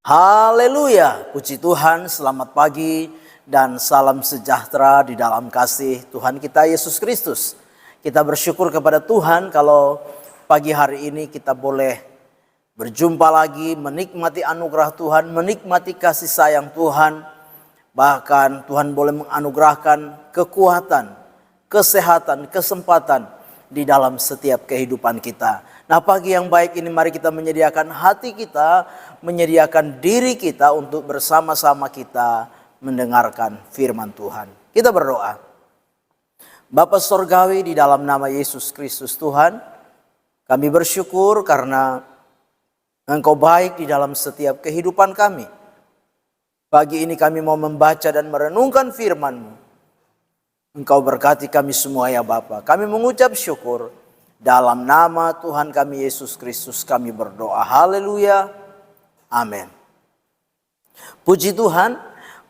Haleluya, puji Tuhan, selamat pagi dan salam sejahtera di dalam kasih Tuhan kita Yesus Kristus. Kita bersyukur kepada Tuhan kalau pagi hari ini kita boleh berjumpa lagi, menikmati anugerah Tuhan, menikmati kasih sayang Tuhan. Bahkan Tuhan boleh menganugerahkan kekuatan, kesehatan, kesempatan di dalam setiap kehidupan kita. Nah, pagi yang baik ini mari kita menyediakan hati kita, menyediakan diri kita untuk bersama-sama kita mendengarkan firman Tuhan. Kita berdoa. Bapa Sorgawi, di dalam nama Yesus Kristus Tuhan, kami bersyukur karena Engkau baik di dalam setiap kehidupan kami. Pagi ini kami mau membaca dan merenungkan firman-Mu. Engkau berkati kami semua ya Bapa. Kami mengucap syukur. Dalam nama Tuhan kami Yesus Kristus kami berdoa. Haleluya. Amin. Puji Tuhan,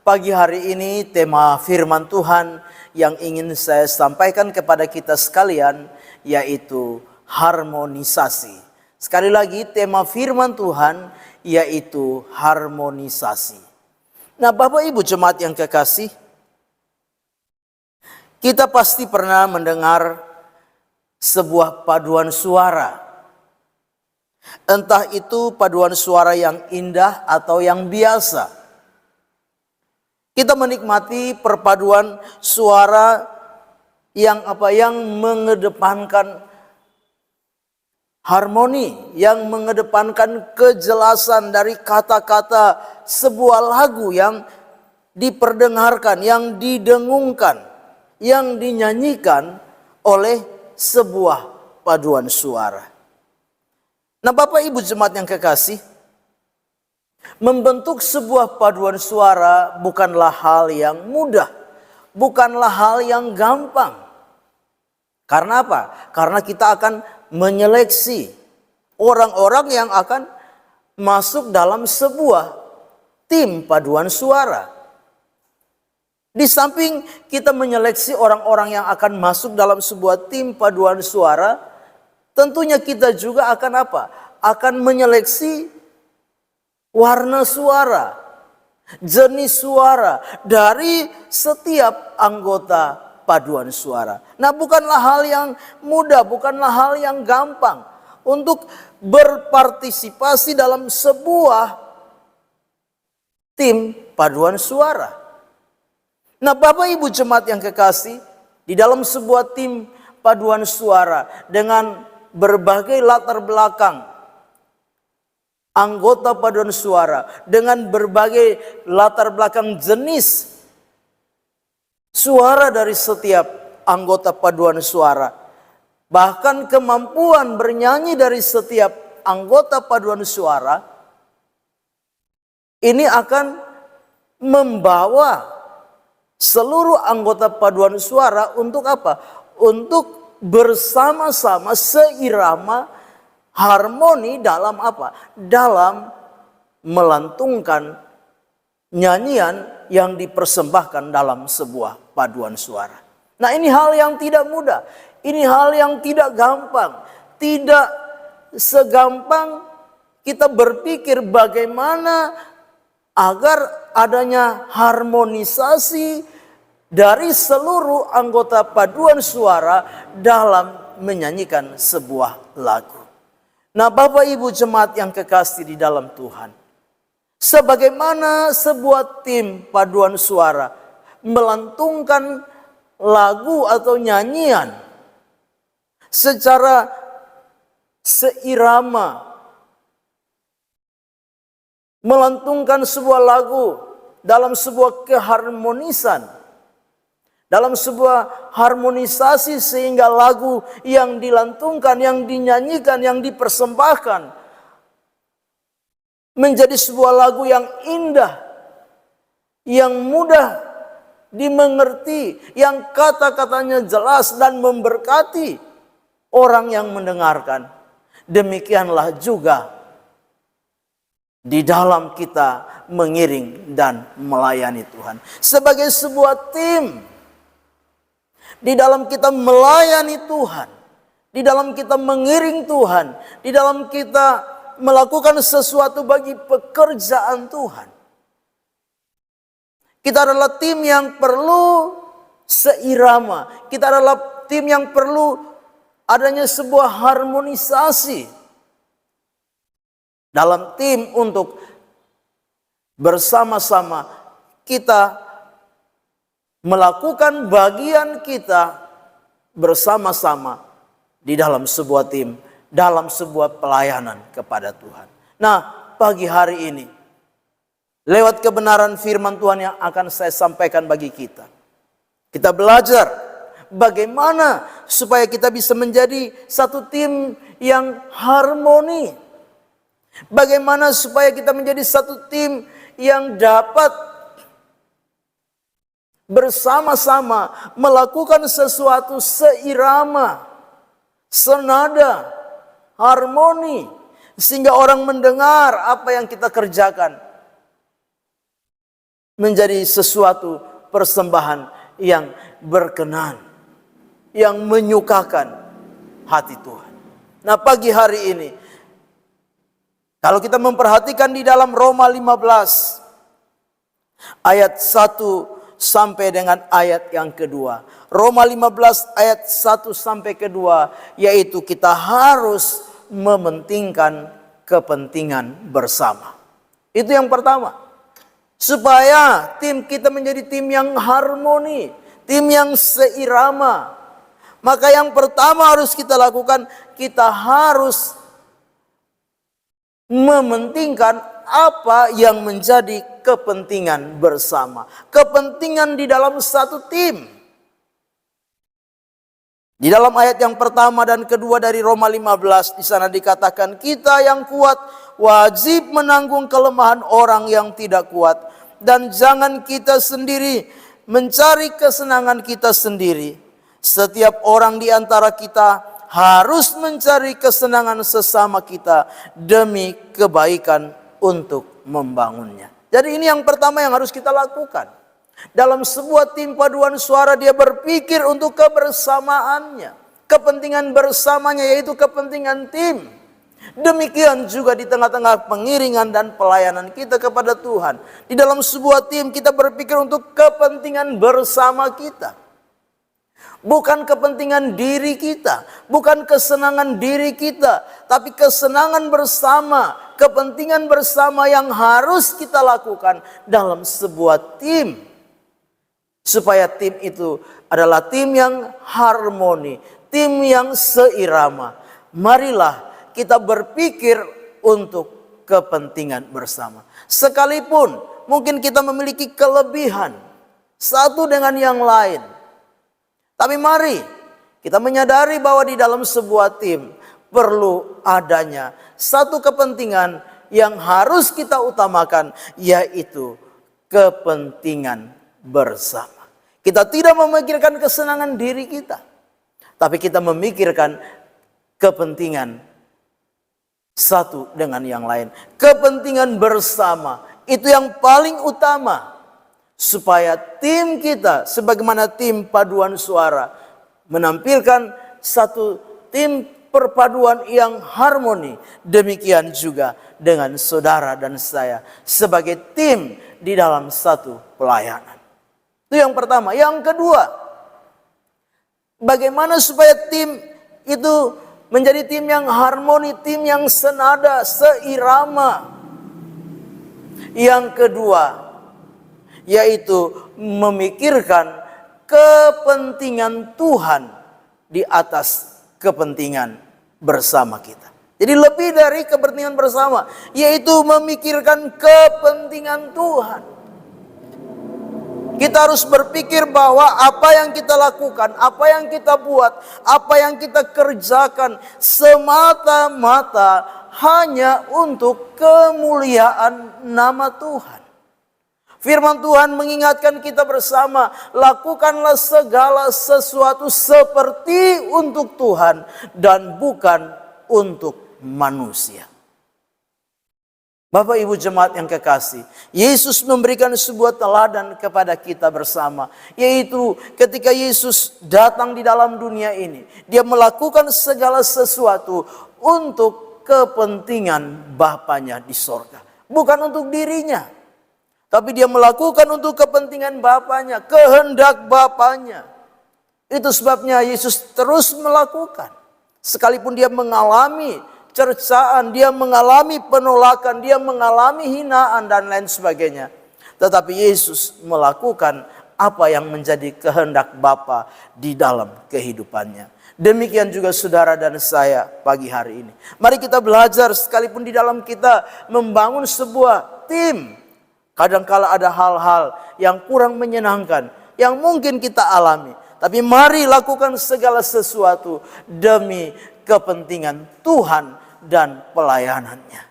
pagi hari ini tema firman Tuhan yang ingin saya sampaikan kepada kita sekalian yaitu harmonisasi. Sekali lagi tema firman Tuhan yaitu harmonisasi. Nah, Bapak Ibu jemaat yang kekasih, kita pasti pernah mendengar sebuah paduan suara. Entah itu paduan suara yang indah atau yang biasa. Kita menikmati perpaduan suara yang mengedepankan harmoni, yang mengedepankan kejelasan dari kata-kata sebuah lagu yang diperdengarkan, yang didengungkan, yang dinyanyikan oleh sebuah paduan suara. Nah, Bapak Ibu jemaat yang kekasih, membentuk sebuah paduan suara bukanlah hal yang mudah, bukanlah hal yang gampang. Karena apa? Karena kita akan menyeleksi orang-orang yang akan masuk dalam sebuah tim paduan suara. Di samping kita menyeleksi orang-orang yang akan masuk dalam sebuah tim paduan suara, tentunya kita juga akan apa? Akan menyeleksi warna suara, jenis suara dari setiap anggota paduan suara. Nah, bukanlah hal yang mudah, bukanlah hal yang gampang untuk berpartisipasi dalam sebuah tim paduan suara. Nah, Bapak Ibu jemaat yang kekasih, di dalam sebuah tim paduan suara dengan berbagai latar belakang anggota paduan suara, dengan berbagai latar belakang jenis suara dari setiap anggota paduan suara, bahkan kemampuan bernyanyi dari setiap anggota paduan suara, ini akan membawa seluruh anggota paduan suara untuk apa? Untuk bersama-sama seirama, harmoni dalam apa? Dalam melantungkan nyanyian yang dipersembahkan dalam sebuah paduan suara. Nah, ini hal yang tidak mudah. Ini hal yang tidak gampang. Tidak segampang kita berpikir bagaimana agar adanya harmonisasi dari seluruh anggota paduan suara dalam menyanyikan sebuah lagu. Nah, Bapak Ibu jemaat yang kekasih di dalam Tuhan, sebagaimana sebuah tim paduan suara melantungkan lagu atau nyanyian secara seirama, melantungkan sebuah lagu dalam sebuah keharmonisan, dalam sebuah harmonisasi sehingga lagu yang dilantungkan, yang dinyanyikan, yang dipersembahkan menjadi sebuah lagu yang indah, yang mudah dimengerti, yang kata-katanya jelas dan memberkati orang yang mendengarkan. Demikianlah juga di dalam kita mengiring dan melayani Tuhan. Sebagai sebuah tim, di dalam kita melayani Tuhan, di dalam kita mengiring Tuhan, di dalam kita melakukan sesuatu bagi pekerjaan Tuhan. Kita adalah tim yang perlu seirama. Kita adalah tim yang perlu adanya sebuah harmonisasi dalam tim untuk bersama-sama kita melakukan bagian kita bersama-sama di dalam sebuah tim, dalam sebuah pelayanan kepada Tuhan. Nah, pagi hari ini, lewat kebenaran firman Tuhan yang akan saya sampaikan bagi kita, kita belajar bagaimana supaya kita bisa menjadi satu tim yang harmoni. Bagaimana supaya kita menjadi satu tim yang dapat bersama-sama melakukan sesuatu seirama, senada, harmoni, sehingga orang mendengar apa yang kita kerjakan menjadi sesuatu persembahan yang berkenan, yang menyukakan hati Tuhan. Nah, pagi hari ini, kalau kita memperhatikan di dalam Roma 15 ayat 1 sampai dengan ayat yang kedua. Roma 15 ayat 1 sampai kedua, yaitu kita harus mementingkan kepentingan bersama. Itu yang pertama. Supaya tim kita menjadi tim yang harmoni, tim yang seirama. Maka yang pertama harus kita lakukan, kita harus mementingkan apa yang menjadi kepentingan bersama. Kepentingan di dalam satu tim. Di dalam ayat yang pertama dan kedua dari Roma 15, di sana dikatakan, kita yang kuat wajib menanggung kelemahan orang yang tidak kuat. Dan jangan kita sendiri mencari kesenangan kita sendiri. Setiap orang di antara kita harus mencari kesenangan sesama kita demi kebaikan untuk membangunnya. Jadi ini yang pertama yang harus kita lakukan. Dalam sebuah tim paduan suara, dia berpikir untuk kebersamaannya. Kepentingan bersamanya yaitu kepentingan tim. Demikian juga di tengah-tengah pengiringan dan pelayanan kita kepada Tuhan. Di dalam sebuah tim kita berpikir untuk kepentingan bersama kita. Bukan kepentingan diri kita, bukan kesenangan diri kita, tapi kesenangan bersama, kepentingan bersama yang harus kita lakukan dalam sebuah tim. Supaya tim itu adalah tim yang harmoni, tim yang seirama. Marilah kita berpikir untuk kepentingan bersama. Sekalipun mungkin kita memiliki kelebihan satu dengan yang lain, tapi mari kita menyadari bahwa di dalam sebuah tim perlu adanya satu kepentingan yang harus kita utamakan, yaitu kepentingan bersama. Kita tidak memikirkan kesenangan diri kita, tapi kita memikirkan kepentingan satu dengan yang lain. Kepentingan bersama itu yang paling utama. Supaya tim kita sebagaimana tim paduan suara menampilkan satu tim perpaduan yang harmoni. Demikian juga dengan saudara dan saya sebagai tim di dalam satu pelayanan. Itu yang pertama. Yang kedua, bagaimana supaya tim itu menjadi tim yang harmoni, tim yang senada, seirama. Yang kedua, yaitu memikirkan kepentingan Tuhan di atas kepentingan bersama kita. Jadi lebih dari kepentingan bersama, yaitu memikirkan kepentingan Tuhan. Kita harus berpikir bahwa apa yang kita lakukan, apa yang kita buat, apa yang kita kerjakan semata-mata hanya untuk kemuliaan nama Tuhan. Firman Tuhan mengingatkan kita bersama, lakukanlah segala sesuatu seperti untuk Tuhan dan bukan untuk manusia. Bapak Ibu jemaat yang kekasih, Yesus memberikan sebuah teladan kepada kita bersama, yaitu ketika Yesus datang di dalam dunia ini, dia melakukan segala sesuatu untuk kepentingan Bapanya di sorga. Bukan untuk dirinya, tapi dia melakukan untuk kepentingan Bapanya, kehendak Bapanya. Itu sebabnya Yesus terus melakukan. Sekalipun dia mengalami cercaan, dia mengalami penolakan, dia mengalami hinaan dan lain sebagainya. Tetapi Yesus melakukan apa yang menjadi kehendak Bapa di dalam kehidupannya. Demikian juga saudara dan saya pagi hari ini. Mari kita belajar sekalipun di dalam kita membangun sebuah tim. Kadangkala ada hal-hal yang kurang menyenangkan, yang mungkin kita alami. Tapi mari lakukan segala sesuatu demi kepentingan Tuhan dan pelayanannya.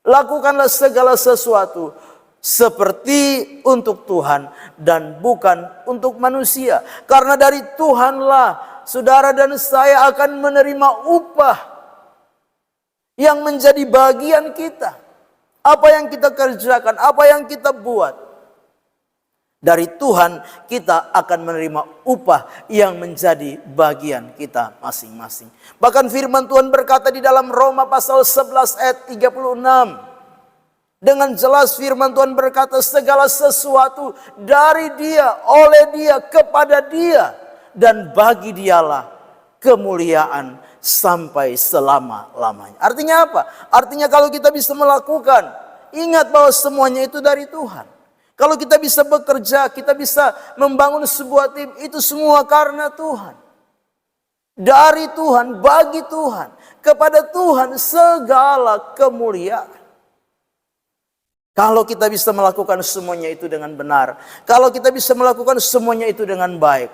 Lakukanlah segala sesuatu seperti untuk Tuhan dan bukan untuk manusia. Karena dari Tuhanlah saudara dan saya akan menerima upah yang menjadi bagian kita. Apa yang kita kerjakan, apa yang kita buat, dari Tuhan kita akan menerima upah yang menjadi bagian kita masing-masing. Bahkan firman Tuhan berkata di dalam Roma pasal 11 ayat 36. Dengan jelas firman Tuhan berkata segala sesuatu dari Dia, oleh Dia, kepada Dia. Dan bagi Dialah kemuliaan sampai selama-lamanya. Artinya apa? Artinya kalau kita bisa melakukan, ingat bahwa semuanya itu dari Tuhan. Kalau kita bisa bekerja, kita bisa membangun sebuah tim, itu semua karena Tuhan. Dari Tuhan, bagi Tuhan, kepada Tuhan segala kemuliaan. Kalau kita bisa melakukan semuanya itu dengan benar, kalau kita bisa melakukan semuanya itu dengan baik,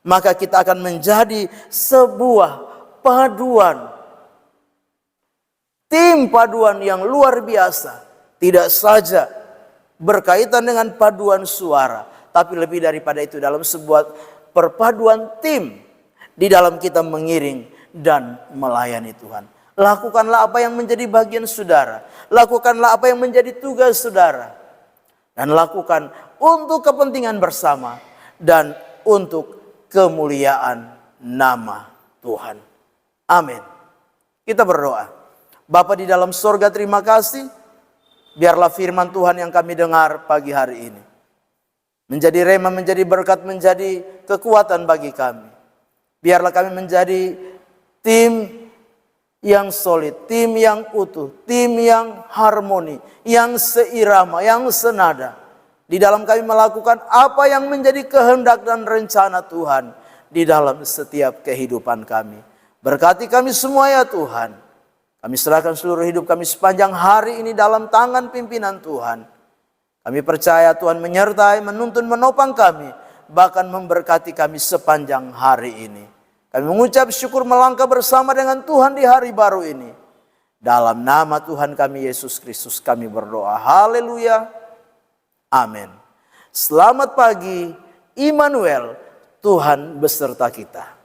maka kita akan menjadi sebuah paduan. Tim paduan yang luar biasa. Tidak saja berkaitan dengan paduan suara, tapi lebih daripada itu dalam sebuah perpaduan tim di dalam kita mengiring dan melayani Tuhan. Lakukanlah apa yang menjadi bagian saudara. Lakukanlah apa yang menjadi tugas saudara. Dan lakukan untuk kepentingan bersama dan untuk kemuliaan nama Tuhan. Amin. Kita berdoa. Bapa di dalam sorga, terima kasih. Biarlah firman Tuhan yang kami dengar pagi hari ini menjadi rema, menjadi berkat, menjadi kekuatan bagi kami. Biarlah kami menjadi tim yang solid, tim yang utuh, tim yang harmoni, yang seirama, yang senada. Di dalam kami melakukan apa yang menjadi kehendak dan rencana Tuhan di dalam setiap kehidupan kami. Berkati kami semua ya Tuhan. Kami serahkan seluruh hidup kami sepanjang hari ini dalam tangan pimpinan Tuhan. Kami percaya Tuhan menyertai, menuntun, menopang kami, bahkan memberkati kami sepanjang hari ini. Kami mengucap syukur melangkah bersama dengan Tuhan di hari baru ini. Dalam nama Tuhan kami Yesus Kristus kami berdoa. Haleluya. Amin. Selamat pagi, Immanuel. Tuhan beserta kita.